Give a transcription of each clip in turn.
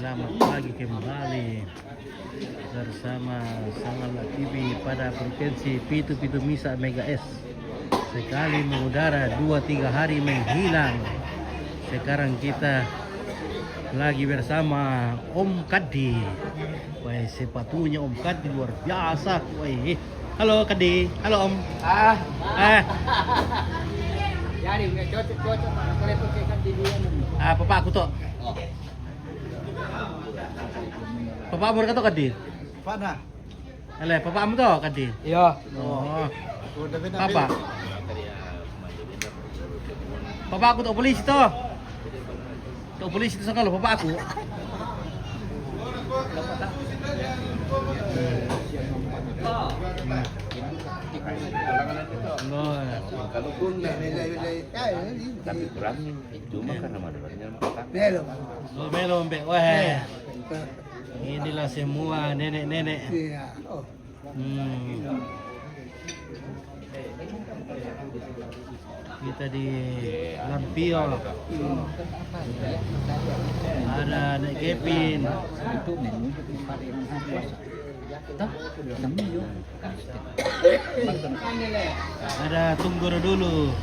selamat pagi kembali bersama Sangala TV pada Provinsi Pitu Misa Mega S. Sekali mengudara 2-3 hari menghilang. Sekarang kita lagi bersama Om Kadi. Wah, sepatunya Om Kadi luar biasa. Wah, halo Kadi, halo Om. Jadi nggak cocok kalau pakai Kadi dia. Papa aku tuh. Papa amur kata Kadi. Mana? Alah, papa kamu tuh Kadi. Iya. Oh. Papa. Papa aku tuh polisi tuh. Tuh polisi tuh sakalo papa aku. Kalau pun tapi kurangin cuma karena madarnya Melo mbak, wah. Inilah semua nenek-nenek. Kita di Lampio. Ada Nek Kevin. Ada Tungguru dulu.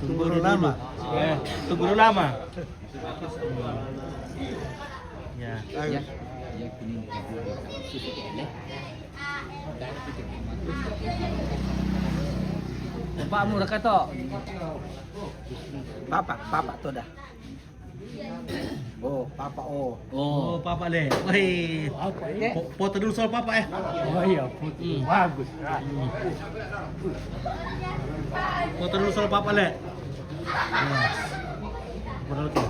Tungguru lama. Tungguru lama. Ya. Pak murah kata. Papa tu dah. Oh, papa Oh, papa le. Wih. Foto dulu soal papa Oh iya, putih. Bagus. Foto dulu soal papa le. Berapa?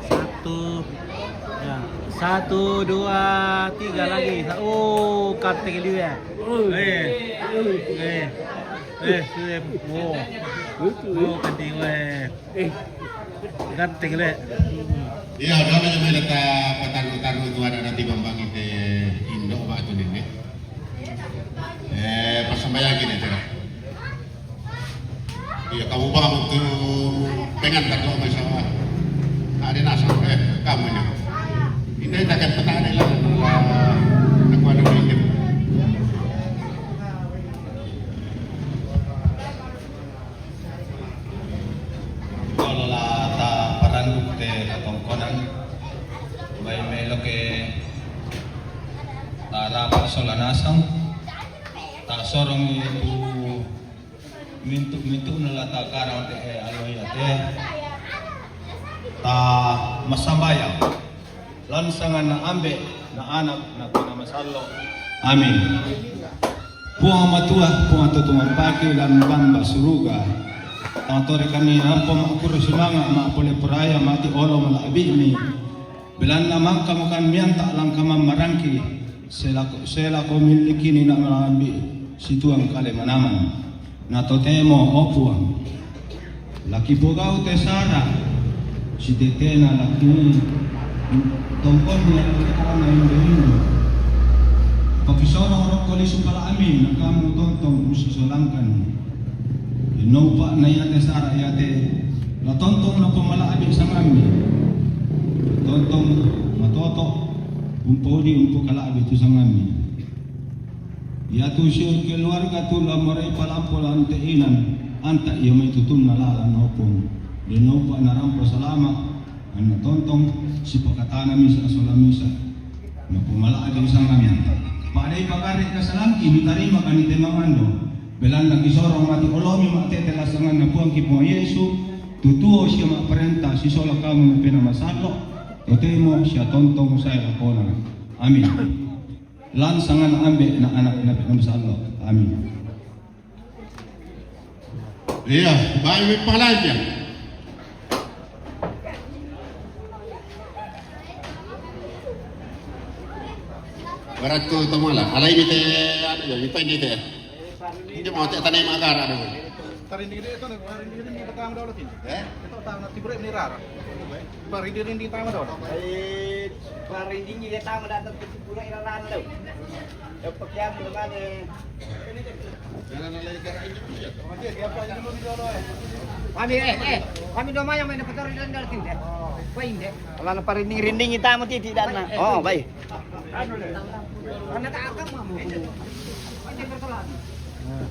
Satu, dua, tiga lagi. Oh, kate dia. Oh, kati Ganteng le. Iya, udah macam data petang-petang itu ada nanti Bambang itu Indo Pak itu ini. Pas sembahyang gini cerah. Iya, kamu bang itu pengen tak kau masalah. Ada nasa kamu nya. Ini takkan petang ada lah. Aku ada pinjam. Kalau lah tak paranduk te tongkonan, may melo ke rapat solanasang, tak sorong itu mintu nalata karang te aloy ate, ta masambayang, lansangan na ambe na anak na pinamasallo. Amin. Puang matua, puang tutungan pagi dan bamba suruga. Tangtori kami rampo makuro simanga makapole puraya mati olo malabi mi bilan namang kamukan mian tak lang kamam marangki sela ko miliki ni na malabi situang kale manaman na totemo opuang laki bogau te sara si tetena laki tongkol ni ana indo pakisoro ro kolisu pala amin kamu tontong usisolangkan Nopa na yate sara yate na tontong na pumalaabi sa kami tontong matoto umpodi umpo kalaabi tu sa kami yatu siya keluarga tu lamaray palampo lang teinan anta iya may tutum na lala na opong di nopa na rampo salama ang natontong si pagkatanami sa asolamisa na pumalaabi sa kami paaday pagkarit ka sa langki mitarima ka ni temamando belan lagi sorong mati olomi mati telasangan na puang kipo Yesu tutuo siya maparenta si sola kamu na pinamasalo totemo siya tontong saya lakona amin lansangan ambe na anak na pinamasalo amin. Iya baik may pangalan niya berat ko tamala alay nite ano yun ito nite hindi mau tak tanay makara ada. Tarindi itu tarindi petang dulu tin. Itu tang nanti boleh menirara. Tarindi tang dulu. Parinding dia tahu datang ke pura iraran tu. Kami domanya main dapat orang dan dalam tidak. Baik deh. Kalau na parinding-rinding kita mo tidak na. Oh, baik. Karena tak akan mau. Ini berkelan. Nah.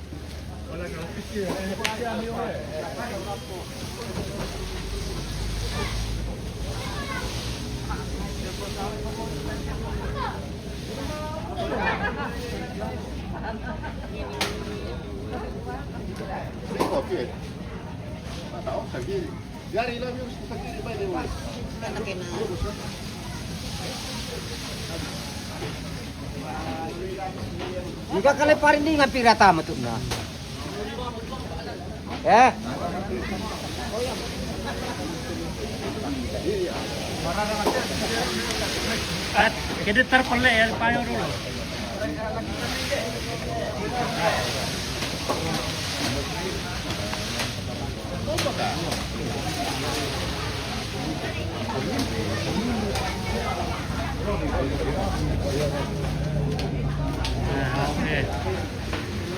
Jika kalian parinding hampir rata matuk na. Eh. At kedetar pala ya payo dulu. Nah, oke.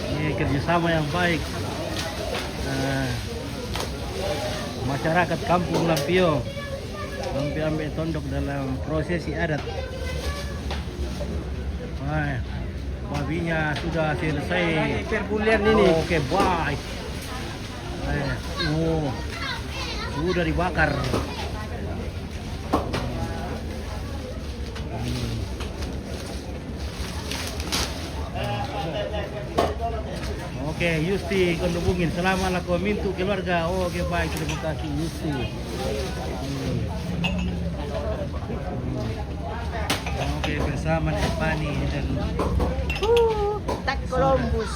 Ini kerjasama yang baik. Masyarakat Kampung Lampio ambil tondok dalam prosesi adat. Wah, babinya sudah selesai. Perbulian ini. Oke, baik. Oh, sudah dibakar. Oke, Yusti kon hubungin. Selamat aku mintu keluarga. Oke, baik, terima kasih Yusti. Oke, bersama Nepani dan Tak Columbus.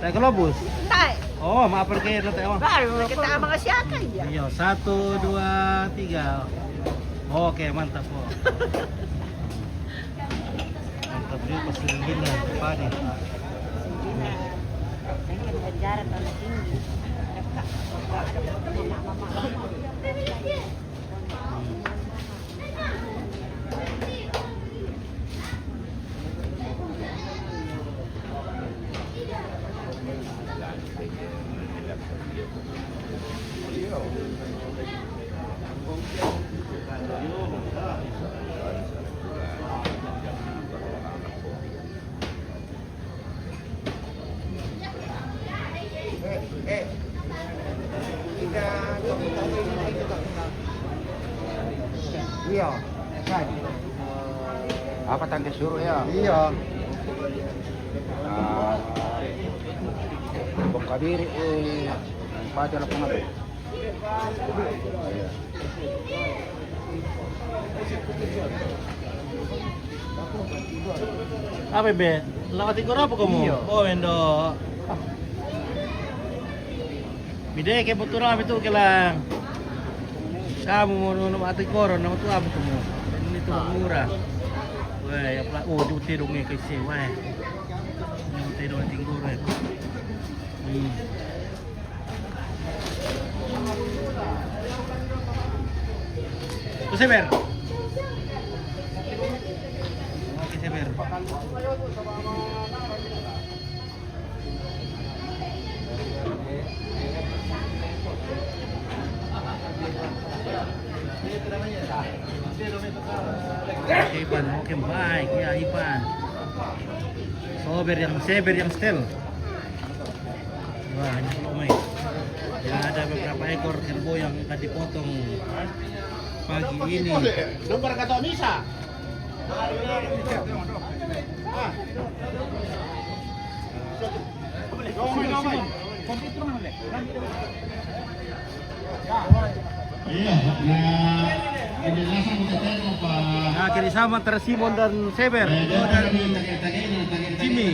Tak Globus. Tak. Oh, maaf pergi lo teh. Baru kita mga siaka ya. Iya, 1 2 3. Oke, mantap po. Mantap dia pasti gila Nepani. Jarak tanah tinggi. Iya. Apa tangga suruh ya? Iya. Bok kadiri pada la pengabe. Apa be? Lawat ikut apa kamu? Iya. Oh, endo. Bide ke putura itu kelang. Kamu mau nonton atik koron, nama tu apa kamu? Ini tu murah. Wah, ya pula. Oh, tu teh dongeng kasi, wah. Ini teh dongeng tinggur, wah. Tu seber. Oke, seber. Oke Ipan, oke baik ya Ipan. Seber yang setel. Wah, ini lumai. Ya ada beberapa ekor kerbau yang akan dipotong pagi ini. Nomor kata Misa. Iya, nah penjelasan kita tahu Pak. Nah, kiri sama antara Simon dan Seber. Jimmy.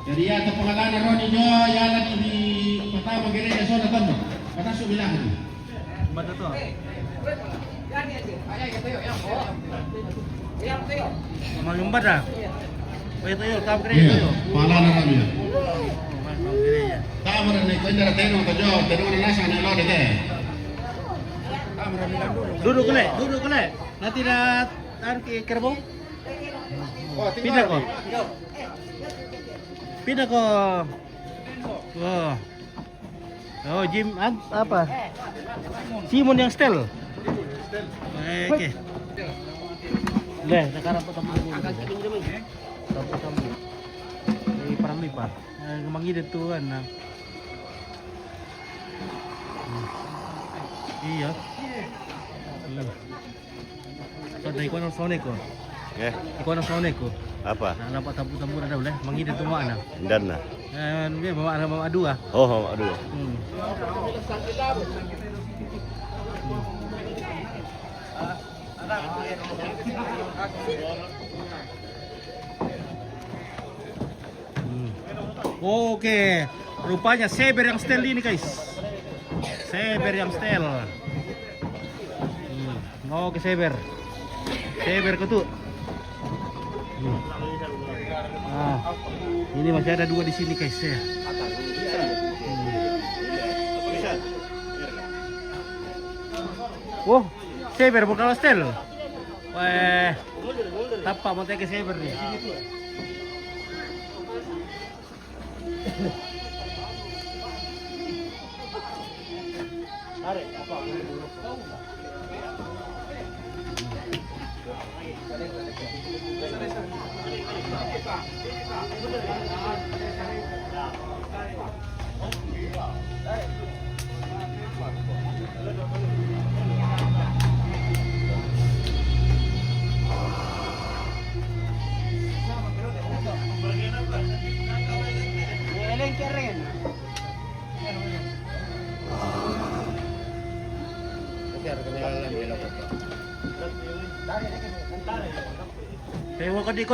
Jadi ya itu pengalaman Roni Jo ya lagi di pertama gereja sono tondo. Kata su bilang itu. Mana tuh? Malumbat dah. Oh itu yuk, kamu kira itu yuk. Pengalaman Roni. Masuk gereja. Tahu nih kau cara teno to Jo, teno na nasa na lo dete. Duduk kele. Nanti dah tahan ke kerbau. Pindah ko. Pindah ko. Oh. Oh, Jim apa? Simon yang stel. Oke. Leh, sekarang potong dulu. Tamu. Ini parang lipat. Mangide tuan. Iya. Kada ikaw ng Sonic ko. Eh, Ikaw ng Sonic ko. apa? Na nampak tabu-tabu na daw leh. Mangide tuwa na. Dan na. Dia bawa mama dua. Oh, aduh. Oke, rupanya Seber yang setel ini guys. Seber yang setel. Oke Seber. Seber ke tuh. Nah, ini masih ada dua di sini guys ya. Wah, Seber bukan setel. Wah, tapak mau ke Seber nih. Tewo kondi.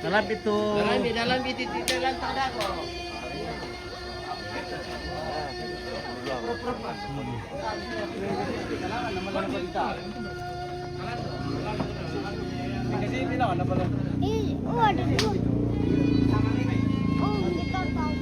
Dalam itu. Dalam itu dalam tak ada kok. Oh ada dua. Oh kita tahu.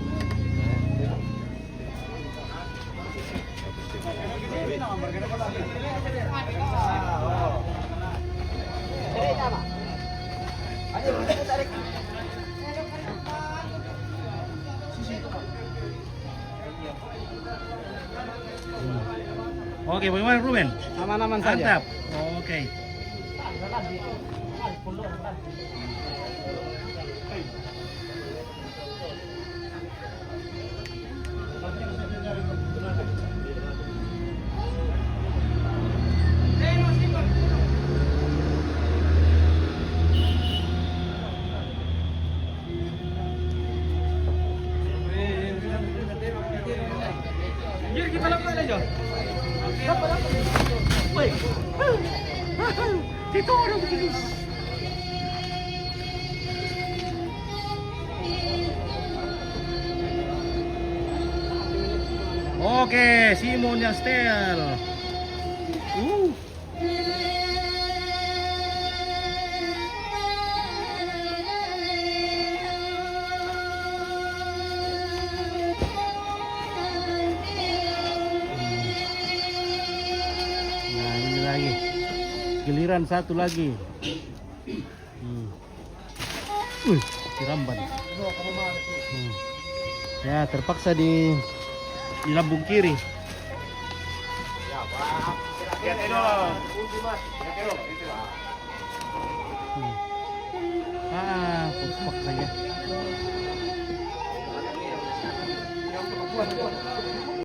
Oke, bagaimana Ruben? Aman-aman saja. Mantap. Oke. Oke, Simon yang setel. Nah, ini lagi. Giliran satu lagi. Diramban. Ya, terpaksa di lambung kiri. Puspak saja.